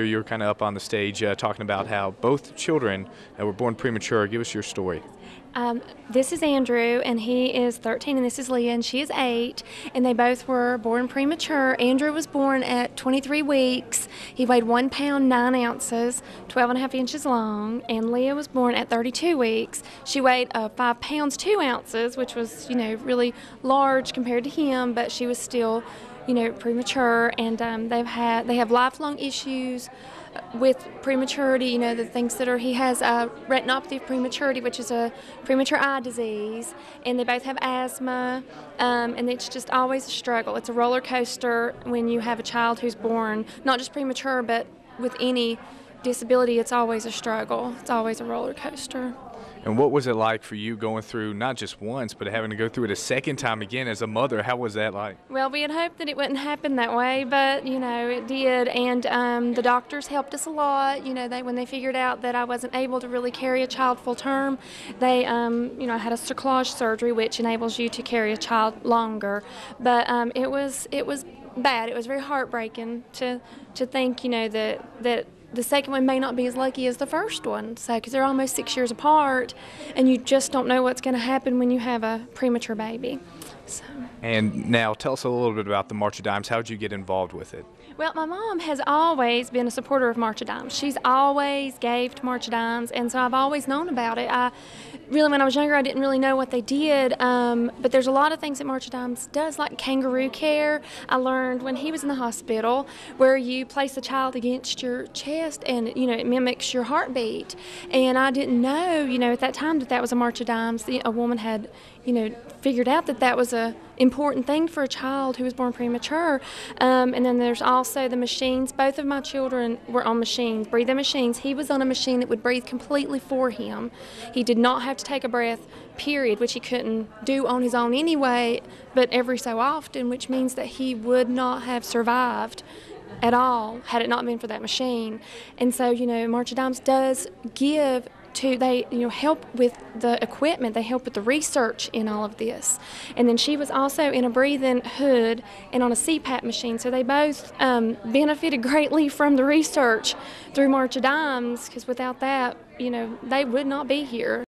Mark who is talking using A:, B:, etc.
A: you were kind of up on the stage talking about how both children were born premature. Give us your story.
B: This is Andrew, and he is 13, and this is Leah, and she is 8, and they both were born premature. Andrew was born at 23 weeks. He weighed 1 pound 9 ounces, 12 and a half inches long, and Leah was born at 32 weeks. She weighed 5 pounds 2 ounces, which was, really large compared to him, but she was still, premature, and they have lifelong issues with prematurity. The things that he has retinopathy of prematurity, which is a premature eye disease, and they both have asthma, and it's just always a struggle. It's a roller coaster when you have a child who's born, not just premature, but with any disability. It's always a struggle. It's always a roller coaster.
A: And what was it like for you going through not just once, but having to go through it a second time again as a mother? How was that like?
B: Well, we had hoped that it wouldn't happen that way, but, it did. And the doctors helped us a lot. When they figured out that I wasn't able to really carry a child full term, they, I had a cerclage surgery, which enables you to carry a child longer. But it was bad. It was very heartbreaking to think, that the second one may not be as lucky as the first one, because they're almost 6 years apart, and you just don't know what's going to happen when you have a premature baby. So.
A: And now tell us a little bit about the March of Dimes. How did you get involved with it?
B: Well, my mom has always been a supporter of March of Dimes. She's always gave to March of Dimes, and so I've always known about it. When I was younger, I didn't really know what they did, but there's a lot of things that March of Dimes does, like kangaroo care. I learned when he was in the hospital, where you place the child against your chest, and it mimics your heartbeat. And I didn't know, at that time that was a March of Dimes. A woman had, figured out that was a important thing for a child who was born premature. And then there's also the machines. Both of my children were on machines, breathing machines. He was on a machine that would breathe completely for him. He did not have to take a breath, period, which he couldn't do on his own anyway, but every so often, which means that he would not have survived at all had it not been for that machine. And so, March of Dimes does give they help with the equipment, they help with the research in all of this. And then she was also in a breathing hood and on a CPAP machine, so they both benefited greatly from the research through March of Dimes, because without that, they would not be here.